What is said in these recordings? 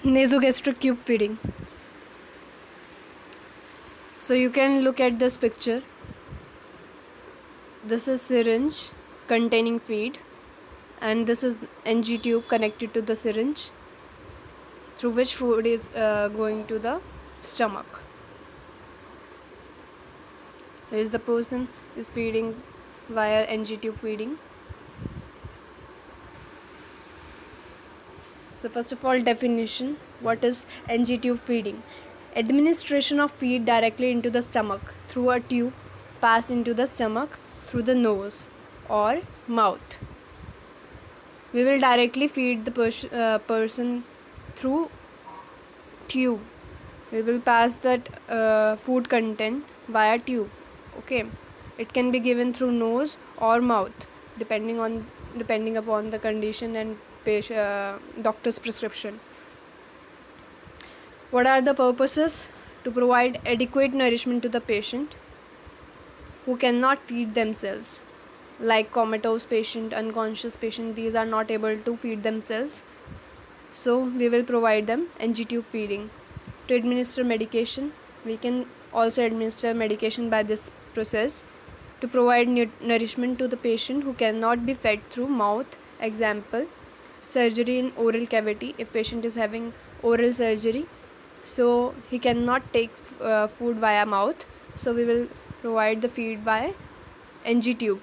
Nasogastric tube feeding. So you can look at this picture. This is syringe containing feed, and this is NG tube connected to the syringe, through which food is going to the stomach. Here is the person is feeding via NG tube feeding. So first of all, definition. What is NG tube feeding? Administration of feed directly into the stomach through a tube passed into the stomach through the nose or mouth. We will directly feed the person through tube. We will pass that food content via tube. Okay, it can be given through nose or mouth, depending upon the condition and doctor's prescription. What are the purposes? To provide adequate nourishment to the patient who cannot feed themselves, like comatose patient, unconscious patient. These are not able to feed themselves, so we will provide them NG tube feeding. To administer medication, we can also administer medication by this process. To provide nourishment to the patient who cannot be fed through mouth, example, surgery in oral cavity. If patient is having oral surgery, so he cannot take food via mouth, so we will provide the feed by NG tube.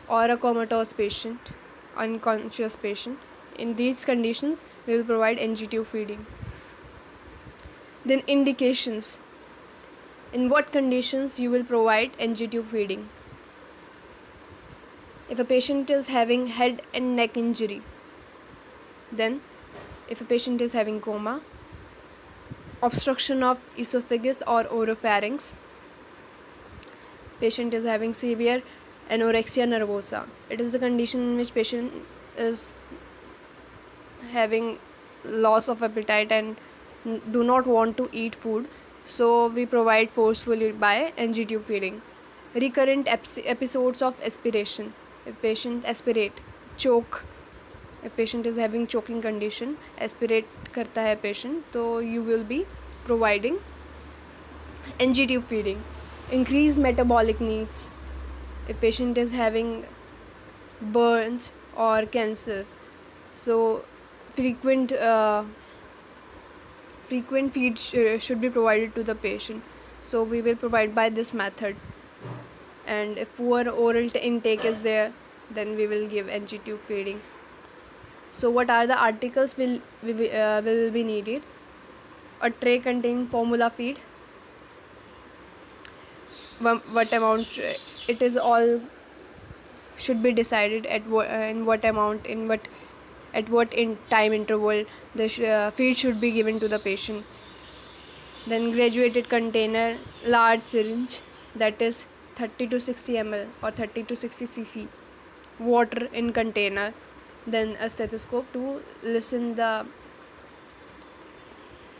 Or a comatose patient, unconscious patient, in these conditions we will provide NG tube feeding. Then indications. In what conditions you will provide NG tube feeding? If a patient is having head and neck injury, then if a patient is having coma, obstruction of esophagus or oropharynx, patient is having severe anorexia nervosa. It is the condition in which patient is having loss of appetite and do not want to eat food, so we provide forcefully by NG tube feeding. Recurrent episodes of aspiration. If patient aspirate, choke, if patient is having choking condition, aspirate करता है patient, तो you will be providing NG tube feeding. Increased metabolic needs. If patient is having burns or cancers, so frequent feed should be provided to the patient, so we will provide by this method. And if poor oral intake is there, then we will give NG tube feeding. So what are the articles will be needed? A tray containing formula feed. What amount it is, all should be decided in what amount, at what time interval the feed should be given to the patient. Then graduated container, large syringe, that is 30 to 60 ml or 30 to 60 cc, water in container, then a stethoscope to listen the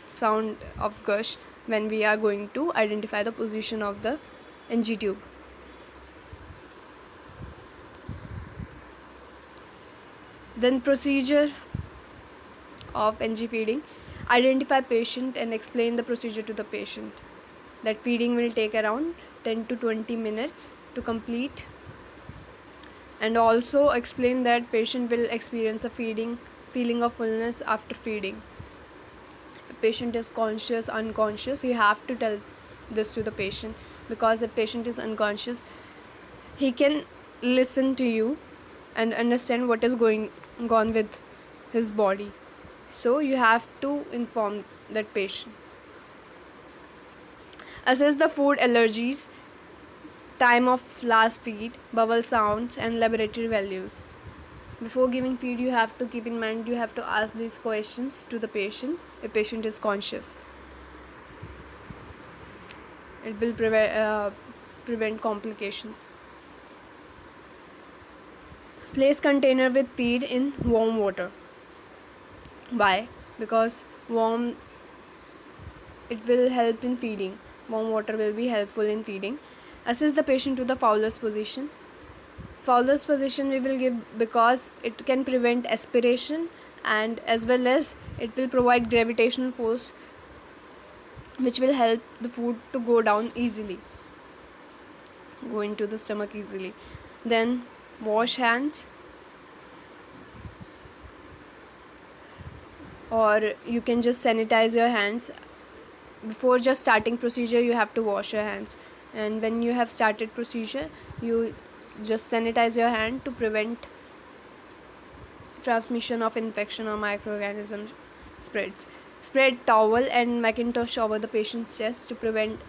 sound of gush when we are going to identify the position of the NG tube. Then procedure of NG feeding. Identify patient and explain the procedure to the patient. That feeding will take around 10 to 20 minutes to complete, and also explain that patient will experience a feeling of fullness after feeding. If patient is conscious, unconscious, you have to tell this to the patient, because if patient is unconscious, he can listen to you and understand what is going on with his body, so you have to inform that patient. Assess the food allergies, time of last feed, bubble sounds, and laboratory values. Before giving feed, you have to keep in mind, you have to ask these questions to the patient if patient is conscious. It will prevent complications. Place container with feed in warm water. Why? Because it will help in feeding. Warm water will be helpful in feeding. Assist the patient to the Fowler's position. Fowler's position we will give because it can prevent aspiration and as well as It will provide gravitational force which will help the food to go down easily, go into the stomach easily. Then wash hands, or you can just sanitize your hands. Before just starting procedure, you have to wash your hands, and when you have started procedure, you just sanitize your hand to prevent transmission of infection or microorganism spreads. Spread towel and Macintosh over the patient's chest to prevent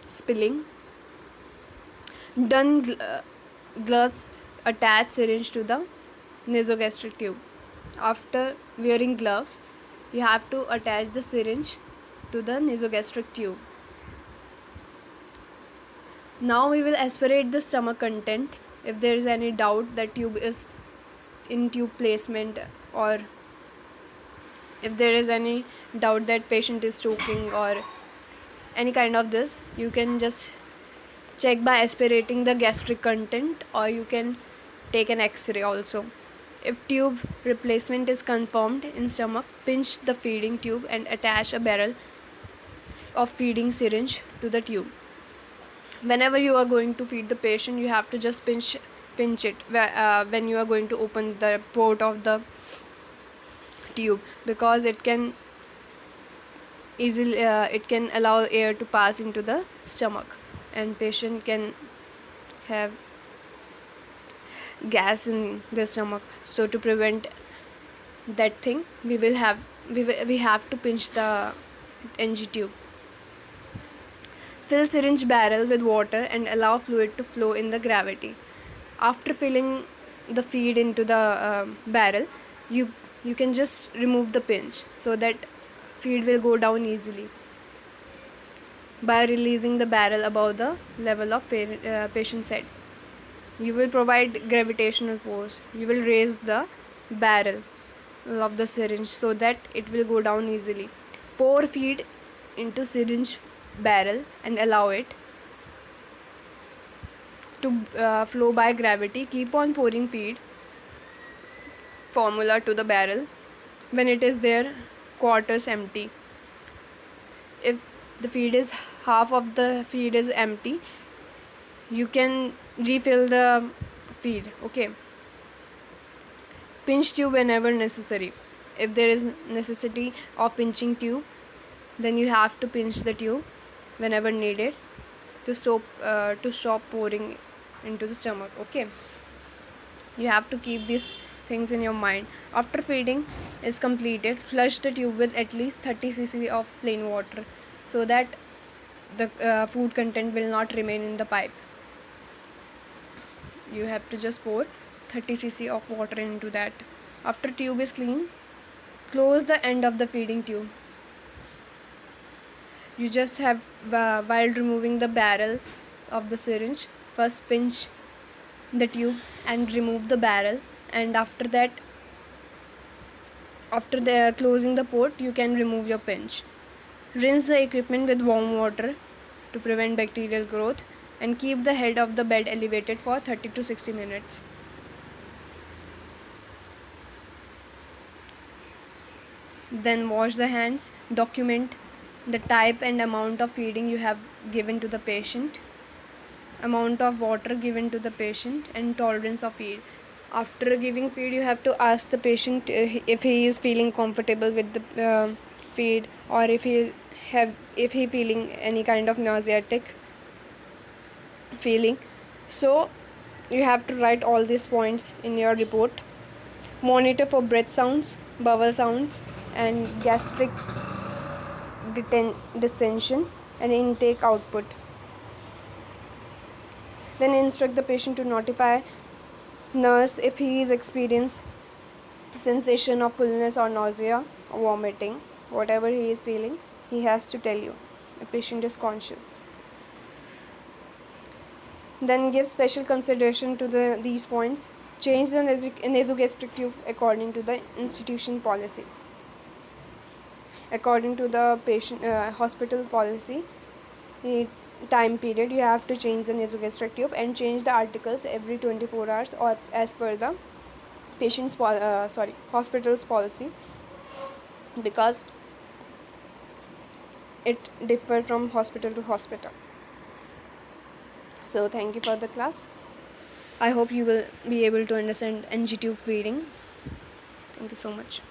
spilling. Done gloves, attach syringe to the nasogastric tube. After wearing gloves, you have to attach the syringe to the nasogastric tube. Now we will aspirate the stomach content. If there is any doubt that tube is in tube placement, or if there is any doubt that patient is choking or any kind of this, you can just check by aspirating the gastric content, or you can take an x-ray also. If tube replacement is confirmed in stomach, pinch the feeding tube and attach a barrel of feeding syringe to the tube. Whenever you are going to feed the patient, you have to just pinch it when you are going to open the port of the tube, because it can easily it can allow air to pass into the stomach, and patient can have gas in the stomach. So to prevent that thing, we have to pinch the NG tube. Fill syringe barrel with water and allow fluid to flow in the gravity. After filling the feed into the barrel, you can just remove the pinch so that feed will go down easily by releasing the barrel above the level of patient's head. You will provide gravitational force. You will raise the barrel of the syringe so that it will go down easily. Pour feed into syringe barrel and allow it to flow by gravity. Keep on pouring feed formula to the barrel when it is there quarters empty. If the feed is half of the feed is empty, you can refill the feed. Okay. Pinch tube whenever necessary. If there is necessity of pinching tube, then you have to pinch the tube whenever needed to stop pouring into the stomach. Okay. You have to keep these things in your mind. After feeding is completed, flush the tube with at least 30 cc of plain water so that the food content will not remain in the pipe. You have to just pour 30 cc of water into that. After tube is clean, close the end of the feeding tube. You just have, while removing the barrel of the syringe, first pinch the tube and remove the barrel, and after that, after the closing the port, you can remove your pinch. Rinse the equipment with warm water to prevent bacterial growth, and keep the head of the bed elevated for 30 to 60 minutes. Then wash the hands. Document the type and amount of feeding you have given to the patient, amount of water given to the patient, and tolerance of feed. After giving feed, you have to ask the patient if he is feeling comfortable with the feed, or if he feeling any kind of nauseatic feeling. So you have to write all these points in your report. Monitor for breath sounds, bowel sounds, and gastric distension and intake output. Then instruct the patient to notify nurse if he is experiencing sensation of fullness or nausea or vomiting. Whatever he is feeling, he has to tell you. The patient is conscious. Then give special consideration to these points. Change the nasogastric tube according to the institution policy. According to the patient hospital policy time period, you have to change the nasogastric tube and change the articles every 24 hours, or as per the hospital's policy. because it differs from hospital to hospital. So thank you for the class. I hope you will be able to understand NG tube feeding. Thank you so much.